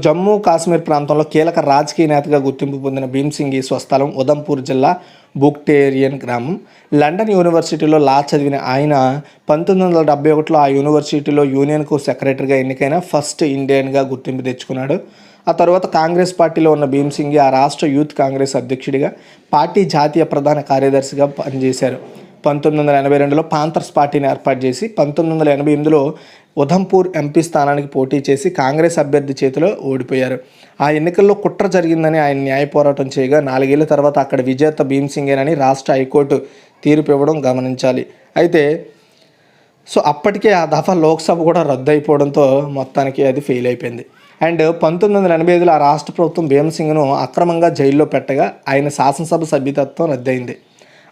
జమ్మూ కాశ్మీర్ ప్రాంతంలో కీలక రాజకీయ నేతగా గుర్తింపు పొందిన భీమ్ సింగ్ స్వస్థలం ఉధంపూర్ జిల్లా బుక్టేరియన్ గ్రామం. లండన్ యూనివర్సిటీలో లా చదివిన ఆయన 1971లో ఆ యూనివర్సిటీలో యూనియన్కు సెక్రటరీగా ఎన్నికైన ఫస్ట్ ఇండియన్గా గుర్తింపు తెచ్చుకున్నాడు. ఆ తర్వాత కాంగ్రెస్ పార్టీలో ఉన్న భీమ్ సింగ్ ఆ రాష్ట్ర యూత్ కాంగ్రెస్ అధ్యక్షుడిగా, పార్టీ జాతీయ ప్రధాన కార్యదర్శిగా పనిచేశారు. 1982లో పాంథర్స్ పార్టీని ఏర్పాటు చేసి 1988లో ఉధంపూర్ ఎంపీ స్థానానికి పోటీ చేసి కాంగ్రెస్ అభ్యర్థి చేతిలో ఓడిపోయారు. ఆ ఎన్నికల్లో కుట్ర జరిగిందని ఆయన న్యాయ పోరాటం చేయగా 4 ఏళ్ల తర్వాత అక్కడ విజేత భీమ్ సింగేనని రాష్ట్ర హైకోర్టు తీర్పు ఇవ్వడం గమనించాలి. అయితే అప్పటికే ఆ దఫా లోక్సభ కూడా రద్దు అయిపోవడంతో మొత్తానికి అది ఫెయిల్ అయిపోయింది. అండ్ 1985లో ఆ రాష్ట్ర ప్రభుత్వం భీమ్ సింగ్ను అక్రమంగా జైల్లో పెట్టగా ఆయన శాసనసభ సభ్యత్వం రద్దయింది.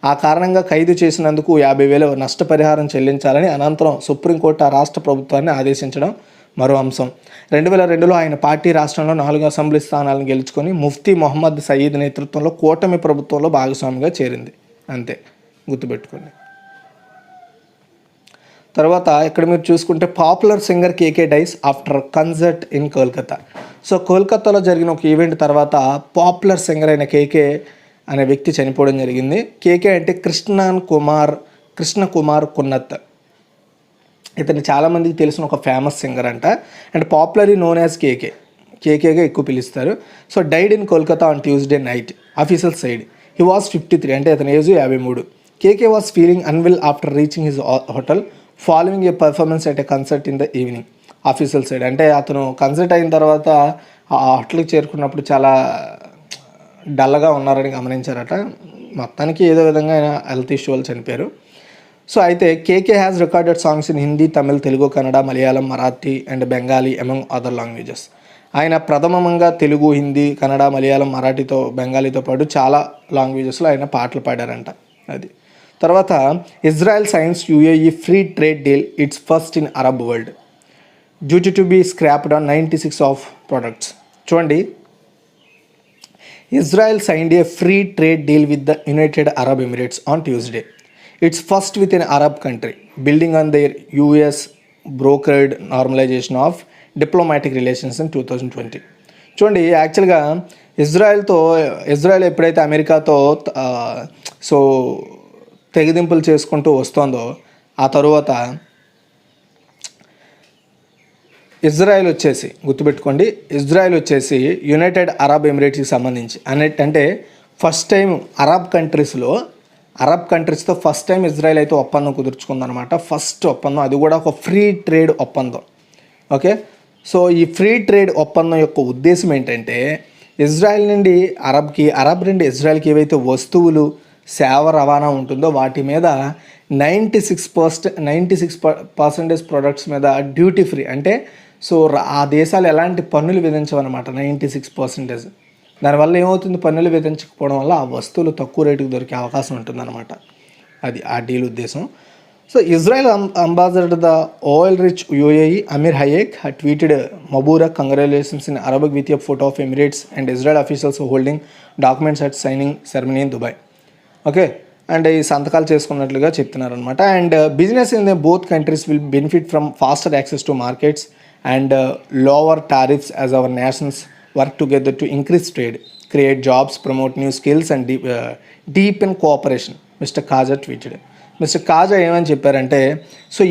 ఆ కారణంగా ఖైదు చేసినందుకు 50,000 నష్టపరిహారం చెల్లించాలని అనంతరం సుప్రీంకోర్టు ఆ రాష్ట్ర ప్రభుత్వాన్ని ఆదేశించడం మరో అంశం. 2002లో ఆయన పార్టీ రాష్ట్రంలో 4 అసెంబ్లీ స్థానాలను గెలుచుకొని ముఫ్తీ మొహమ్మద్ సయీద్ నేతృత్వంలో కూటమి ప్రభుత్వంలో భాగస్వామిగా చేరింది. అంతే, గుర్తుపెట్టుకోండి. తర్వాత ఇక్కడ మీరు చూసుకుంటే popular singer KK dies after concert in Kolkata. కోల్కతాలో జరిగిన ఒక ఈవెంట్ తర్వాత పాపులర్ సింగర్ అయిన కేకే అనే వ్యక్తి చనిపోవడం జరిగింది. కేకే అంటే కృష్ణ కుమార్ కున్నత్. ఇతను చాలామందికి తెలిసిన ఒక ఫేమస్ సింగర్ అంట. అండ్ పాపులర్లీ నోన్ యాజ్ కేకేగా ఎక్కువ పిలుస్తారు. Died in Kolkata on Tuesday night, official side. He was 53 అంటే అతని age 53. KK was feeling unwell after reaching his hotel following a performance at a concert in the evening, official side. అంటే అతను కన్సర్ట్ అయిన తర్వాత ఆ హోటల్కి చేరుకున్నప్పుడు చాలా డల్గా ఉన్నారని గమనించారట. మొత్తానికి ఏదో విధంగా ఆయన హెల్త్ ఇష్యూ వల్ల చనిపోయారు. అయితే KK has recorded songs in Hindi, Tamil, Telugu, Kannada, Malayalam, Marathi and Bengali among other languages. ఆయన ప్రథమంగా తెలుగు, హిందీ, కన్నడ, మలయాళం, మరాఠీతో, బెంగాలీతో పాటు చాలా లాంగ్వేజెస్లో ఆయన పాటలు పాడారంట. అది తర్వాత Israel signs UAE free trade deal its first in Arab world due to be scrapped on 96 of products. చూడండి, Israel signed a free trade deal with the United Arab Emirates on Tuesday. It's first with an Arab country, building on their US brokered normalization of diplomatic relations in 2020. చూడండి, యాక్చువల్గా ఇజ్రాయెల్ ఎప్పుడైతే అమెరికాతో తెగదింపులు చేసుకుంటూ వస్తుందో ఆ తరువాత ఇజ్రాయెల్ వచ్చేసి యునైటెడ్ అరబ్ ఎమిరేట్స్కి సంబంధించి అంటే ఫస్ట్ టైం అరబ్ కంట్రీస్తో ఫస్ట్ టైం ఇజ్రాయెల్ అయితే ఒప్పందం కుదుర్చుకుందనమాట. ఫస్ట్ ఒప్పందం, అది కూడా ఒక ఫ్రీ ట్రేడ్ ఒప్పందం. ఓకే, ఈ ఫ్రీ ట్రేడ్ ఒప్పందం యొక్క ఉద్దేశం ఏంటంటే ఇజ్రాయెల్ నుండి అరబ్ నుండి ఇజ్రాయెల్కి ఏవైతే వస్తువులు, సేవ రవాణా ఉంటుందో వాటి మీద 96% ప్రొడక్ట్స్ మీద డ్యూటీ ఫ్రీ. అంటే ఆ దేశాలు ఎలాంటి పన్నులు విధించవన్నమాట, 96%. దానివల్ల ఏమవుతుంది, పన్నులు విధించకపోవడం వల్ల ఆ వస్తువులు తక్కువ రేటుకు దొరికే అవకాశం ఉంటుందన్నమాట. అది ఆ డీల్ ఉద్దేశం. Israel ambassador the oil rich UAE Amir Hayek had tweeted Mubarak congratulations in Arabic with a photo of Emirates and Israel officials holding documents at signing ceremony in Dubai. Okay, and ఈ సంతకాలు చేసుకున్నట్లుగా చెప్తున్నారు అనమాట. And business in the both countries will benefit from faster access to markets and lower tariffs as our nations work together to increase trade, create jobs, promote new skills and deepen cooperation, Mr. Kaja tweeted. Mister Kaja ఏమని చెప్పారంటే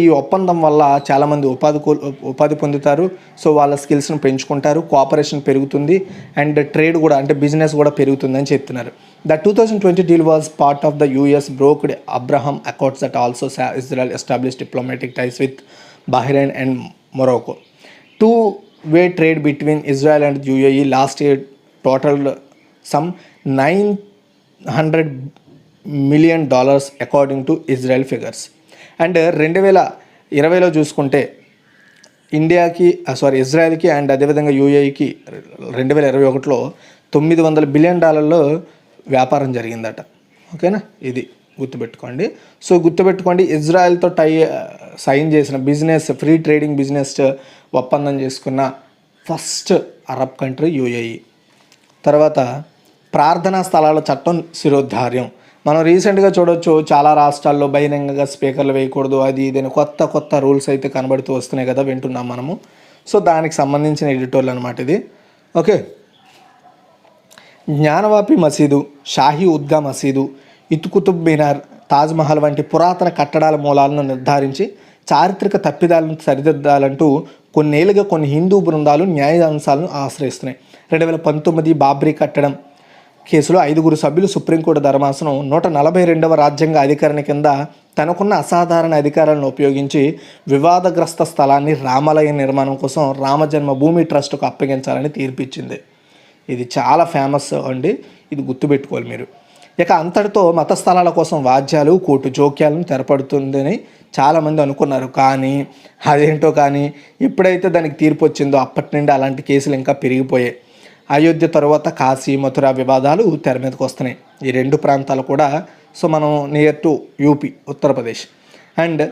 ఈ ఒప్పందం వల్ల చాలామంది ఉపాధి పొందుతారు, వాళ్ళ స్కిల్స్ని పెంచుకుంటారు, కోఆపరేషన్ పెరుగుతుంది అండ్ ట్రేడ్ కూడా అంటే బిజినెస్ కూడా పెరుగుతుందని చెప్తున్నారు. The 2020 deal was part of the US brokered Abraham Accords that also Israel established diplomatic ties with Bahrain and Morocco. Two-way trade between Israel and UAE last year totaled some $900 million according to Israel figures. And 2020లో చూసుకుంటే ఇజ్రాయెల్కి అండ్ అదేవిధంగా యూఏఈకి 2021లో $900 బిలియన్ వ్యాపారం జరిగిందట. ఓకేనా, ఇది గుర్తుపెట్టుకోండి. సో గుర్తుపెట్టుకోండి, ఇజ్రాయెల్తో సైన్ చేసిన బిజినెస్, ఫ్రీ ట్రేడింగ్ బిజినెస్ ఒప్పందం చేసుకున్న ఫస్ట్ అరబ్ కంట్రీ యూఏఈ. తర్వాత ప్రార్థనా స్థలాల చట్టం శిరోధార్యం. మనం రీసెంట్గా చూడొచ్చు, చాలా రాష్ట్రాల్లో బహిరంగంగా స్పీకర్లు వేయకూడదు, అది ఇదని కొత్త రూల్స్ అయితే కనబడుతూ వస్తున్నాయి కదా, వింటున్నాం మనము. సో దానికి సంబంధించిన ఎడిటోర్లు అనమాట ఇది. ఓకే, జ్ఞానవాపి మసీదు, షాహీ ఉద్గా మసీదు, కుతుబ్ మినార్, తాజ్మహల్ వంటి పురాతన కట్టడాల మూలాలను నిర్ధారించి చారిత్రక తప్పిదాలను సరిదిద్దాలంటూ కొన్నేళ్లుగా కొన్ని హిందూ బృందాలు న్యాయాంశాలను ఆశ్రయిస్తున్నాయి. 2019 బాబ్రీ కట్టడం కేసులో 5 సభ్యులు సుప్రీంకోర్టు ధర్మాసనం 142వ రాజ్యాంగ అధికరణ కింద తనకున్న అసాధారణ అధికారాలను ఉపయోగించి వివాదగ్రస్త స్థలాన్ని రామాలయ నిర్మాణం కోసం రామజన్మభూమి ట్రస్ట్కు అప్పగించాలని తీర్పిచ్చింది. ఇది చాలా ఫేమస్ అండి, ఇది గుర్తుపెట్టుకోవాలి మీరు. ఇక అంతటితో మత స్థలాల కోసం వాద్యాలు, కోర్టు జోక్యాలను తెరపడుతుందని చాలామంది అనుకున్నారు. కానీ అదేంటో కానీ ఎప్పుడైతే దానికి తీర్పు వచ్చిందో అప్పటి నుండి అలాంటి కేసులు ఇంకా పెరిగిపోయాయి. అయోధ్య తరువాత కాశీ, మథుర వివాదాలు తెర మీదకి వస్తున్నాయి. ఈ 2 ప్రాంతాలు కూడా. సో మనం near to UP, Uttar Pradesh. And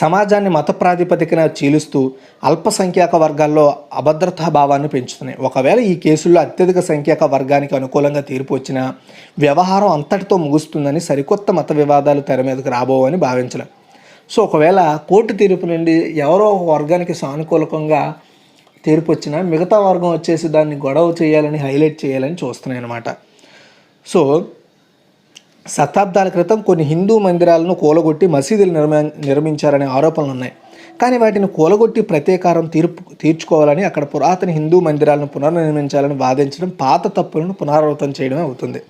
సమాజాన్ని మత ప్రాతిపదికన చీలుస్తూ అల్పసంఖ్యాక వర్గాల్లో అభద్రతా భావాన్ని పెంచుతున్నాయి. ఒకవేళ ఈ కేసుల్లో అత్యధిక సంఖ్యాక వర్గానికి అనుకూలంగా తీర్పు వచ్చినా వ్యవహారం అంతటితో ముగుస్తుందని సరికొత్త మత వివాదాలు తెర మీదకు రాబోవని భావించలేం. సో ఒకవేళ కోర్టు తీర్పు నుండి ఎవరో ఒక వర్గానికి సానుకూలంగా తీర్పు వచ్చినా మిగతా వర్గం వచ్చేసి దాన్ని గొడవ చేయాలని, హైలైట్ చేయాలని చూస్తున్నాయి అన్నమాట. సో శతాబ్దాల క్రితం కొన్ని హిందూ మందిరాలను కూలగొట్టి మసీదులు నిర్మించారనే ఆరోపణలు ఉన్నాయి. కానీ వాటిని కూలగొట్టి ప్రతీకారం తీర్చుకోవాలని, అక్కడ పురాతన హిందూ మందిరాలను పునర్నిర్మించాలని వాదించడం పాత తప్పులను పునరావృతం చేయడమే అవుతుంది.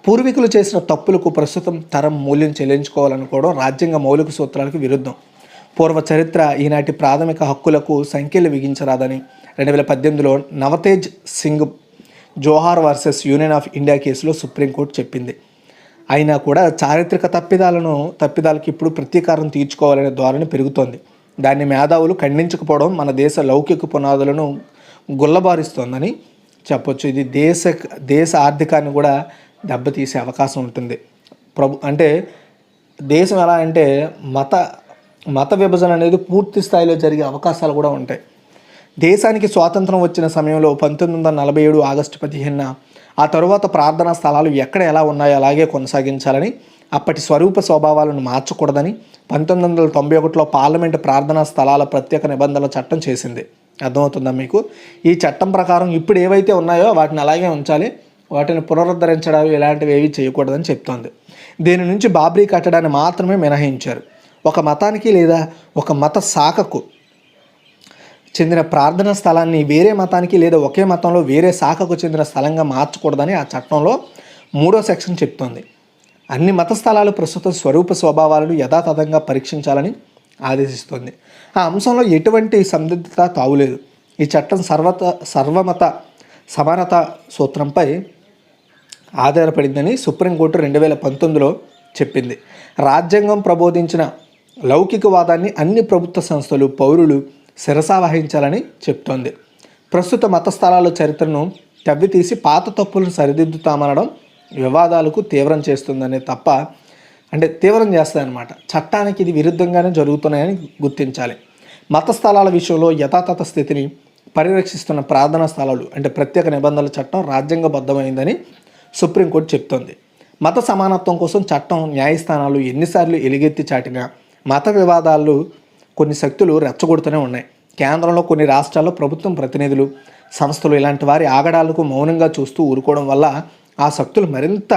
పూర్వీకులు చేసిన తప్పులకు ప్రస్తుతం తరం మూల్యం చెల్లించుకోవాలనుకోవడం రాజ్యాంగ మౌలిక సూత్రాలకు విరుద్ధం. పూర్వ చరిత్ర ఈనాటి ప్రాథమిక హక్కులకు సంఖ్యలు విధించరాదని 2018లో నవతేజ్ సింగ్ జోహార్ వర్సెస్ యూనియన్ ఆఫ్ ఇండియా కేసులో సుప్రీంకోర్టు చెప్పింది. అయినా కూడా చారిత్రక తప్పిదాలకు ఇప్పుడు ప్రతీకారం తీర్చుకోవాలనే ధోరణి పెరుగుతోంది. దాన్ని మేధావులు ఖండించకపోవడం మన దేశ లౌకిక పునాదులను గుల్లబారిస్తోందని చెప్పొచ్చు. ఇది దేశ ఆర్థికాన్ని కూడా దెబ్బతీసే అవకాశం ఉంటుంది. అంటే దేశం ఎలా అంటే మత విభజన అనేది పూర్తి స్థాయిలో జరిగే అవకాశాలు కూడా ఉంటాయి. దేశానికి స్వాతంత్రం వచ్చిన సమయంలో 1947 ఆగస్టు 15న ఆ తరువాత ప్రార్థనా స్థలాలు ఎక్కడ ఎలా ఉన్నాయో అలాగే కొనసాగించాలని, అప్పటి స్వరూప స్వభావాలను మార్చకూడదని 1991లో పార్లమెంటు ప్రార్థనా స్థలాల ప్రత్యేక నిబంధనల చట్టం చేసింది. అర్థమవుతుందా మీకు? ఈ చట్టం ప్రకారం ఇప్పుడు ఏవైతే ఉన్నాయో వాటిని అలాగే ఉంచాలి, వాటిని పునరుద్ధరించడాలు ఇలాంటివి ఏవి చేయకూడదని చెప్తోంది. దీని నుంచి బాబ్రీ కట్టడాన్ని మాత్రమే మినహాయించారు. ఒక మతానికి లేదా ఒక మత శాఖకు చెందిన ప్రార్థనా స్థలాన్ని వేరే మతానికి లేదా ఒకే మతంలో వేరే శాఖకు చెందిన స్థలంగా మార్చకూడదని ఆ చట్టంలో 3వ సెక్షన్ చెప్తోంది. అన్ని మత స్థలాలు ప్రస్తుతం స్వరూప స్వభావాలను యథాతథంగా పరీక్షించాలని ఆదేశిస్తోంది. ఆ అంశంలో ఎటువంటి సందిగ్ధత తావులేదు. ఈ చట్టం సర్వమత సమానత సూత్రంపై ఆధారపడిందని సుప్రీంకోర్టు 2019లో చెప్పింది. రాజ్యాంగం ప్రబోధించిన లౌకికవాదాన్ని అన్ని ప్రభుత్వ సంస్థలు, పౌరులు శిరసావహించాలని చెప్తోంది. ప్రస్తుత మత స్థలాల చరిత్రను తవ్వితీసి పాత తప్పులను సరిదిద్దుతామనడం వివాదాలకు తీవ్రం చేస్తుందనే తప్ప తీవ్రం చేస్తాయన్నమాట. చట్టానికి ఇది విరుద్ధంగానే జరుగుతున్నాయని గుర్తించాలి. మత స్థలాల విషయంలో యథాతథ స్థితిని పరిరక్షిస్తున్న ప్రార్థనా స్థలాలు ప్రత్యేక నిబంధనల చట్టం రాజ్యాంగబద్ధమైందని సుప్రీంకోర్టు చెప్తోంది. మత సమానత్వం కోసం చట్టం, న్యాయస్థానాలు ఎన్నిసార్లు ఎలుగెత్తి చాటినా మత వివాదాలు కొన్ని శక్తులు రెచ్చగొడుతూనే ఉన్నాయి. కేంద్రంలో కొన్ని రాష్ట్రాల్లో ప్రభుత్వం ప్రతినిధులు, సంస్థలు ఇలాంటి వారి ఆగడాలకు మౌనంగా చూస్తూ ఊరుకోవడం వల్ల ఆ శక్తులు మరింత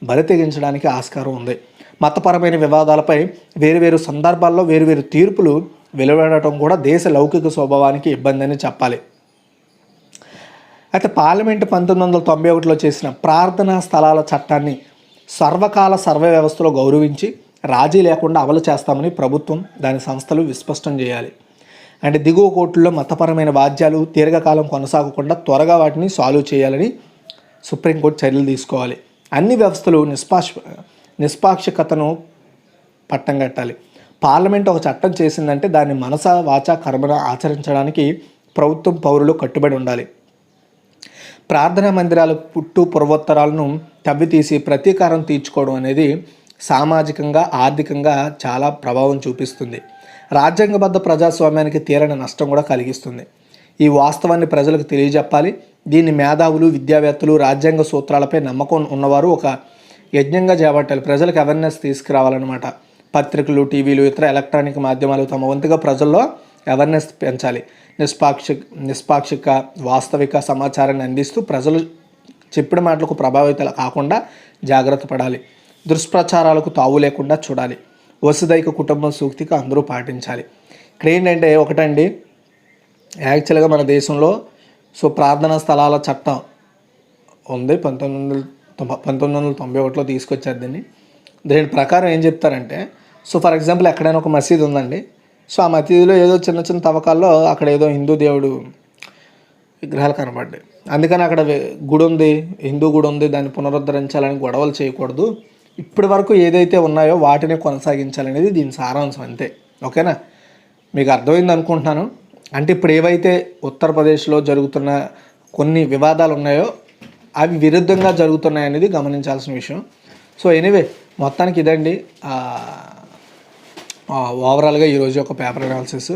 బరితెగించడానికి ఆస్కారం ఉంది. మతపరమైన వివాదాలపై వేరువేరు సందర్భాల్లో వేరువేరు తీర్పులు వెలువడటం కూడా దేశ లౌకిక స్వభావానికి ఇబ్బంది అని చెప్పాలి. అయితే పార్లమెంటు 1991లో చేసిన ప్రార్థనా స్థలాల చట్టాన్ని సర్వకాల సర్వ వ్యవస్థలో గౌరవించి రాజీ లేకుండా అమలు చేస్తామని ప్రభుత్వం, దాని సంస్థలు విస్పష్టం చేయాలి. దిగువ కోర్టుల్లో మతపరమైన వాద్యాలు దీర్ఘకాలం కొనసాగకుండా త్వరగా వాటిని సాల్వ్ చేయాలని సుప్రీంకోర్టు చర్యలు తీసుకోవాలి. అన్ని వ్యవస్థలు నిష్పాక్షికతను పట్టం కట్టాలి. పార్లమెంట్ ఒక చట్టం చేసిందంటే దాన్ని మనస, వాచ, కర్మన ఆచరించడానికి ప్రభుత్వం, పౌరులు కట్టుబడి ఉండాలి. ప్రార్థనా మందిరాల పుట్టు పూర్వోత్తరాలను తవ్వితీసి ప్రతీకారం తీర్చుకోవడం అనేది సామాజికంగా ఆర్థికంగా చాలా ప్రభావం చూపిస్తుంది. రాజ్యాంగబద్ధ ప్రజాస్వామ్యానికి తీరని నష్టం కూడా కలిగిస్తుంది. ఈ వాస్తవాన్ని ప్రజలకు తెలియజెప్పాలి. దీన్ని మేధావులు, విద్యావేత్తలు, రాజ్యాంగ సూత్రాలపై నమ్మకం ఉన్నవారు ఒక యజ్ఞంగా చేపట్టాలి. ప్రజలకు అవేర్నెస్ తీసుకురావాలన్నమాట. పత్రికలు, టీవీలు, ఇతర ఎలక్ట్రానిక్ మాధ్యమాలు తమ వంతుగా ప్రజల్లో అవేర్నెస్ పెంచాలి. నిష్పాక్షిక వాస్తవిక సమాచారాన్ని అందిస్తూ ప్రజలు చెప్పిన మాటలకు ప్రభావితాలు కాకుండా జాగ్రత్త పడాలి. దుష్ప్రచారాలకు తావు లేకుండా చూడాలి. వసుదైక కుటుంబం సూక్తికి అందరూ పాటించాలి. ఇక్కడ ఏంటంటే ఒకటండి, యాక్చువల్గా మన దేశంలో ప్రార్థనా స్థలాల చట్టం ఉంది. 1991లో తీసుకొచ్చారు దీన్ని. దీని ప్రకారం ఏం చెప్తారంటే, ఫర్ ఎగ్జాంపుల్ ఎక్కడైనా ఒక మసీదు ఉందండి. ఆ మసీదులో ఏదో చిన్న చిన్న తవ్వకాల్లో అక్కడ ఏదో హిందూ దేవుడు విగ్రహాలు కనబడ్డాయి. అందుకని అక్కడ గుడి ఉంది, హిందూ గుడి ఉంది, దాన్ని పునరుద్ధరించాలని గొడవలు చేయకూడదు. ఇప్పటి వరకు ఏదైతే ఉన్నాయో వాటిని కొనసాగించాలనేది దీని సారాంశం, అంతే. ఓకేనా? మీకు అర్థమైంది అనుకుంటున్నాను. అంటే ఇప్పుడు ఏవైతే ఉత్తరప్రదేశ్లో జరుగుతున్న కొన్ని వివాదాలు ఉన్నాయో అవి విరుద్ధంగా జరుగుతున్నాయి అనేది గమనించాల్సిన విషయం. ఎనీవే మొత్తానికి ఇదండి ఓవరాల్గా ఈరోజు ఒక పేపర్ అనాలిసిస్.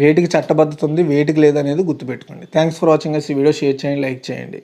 వేటికి చట్టబద్ధత ఉంది, వేటికి లేదనేది గుర్తుపెట్టుకోండి. Thanks for watching. ఈ వీడియో షేర్ చేయండి, లైక్ చేయండి.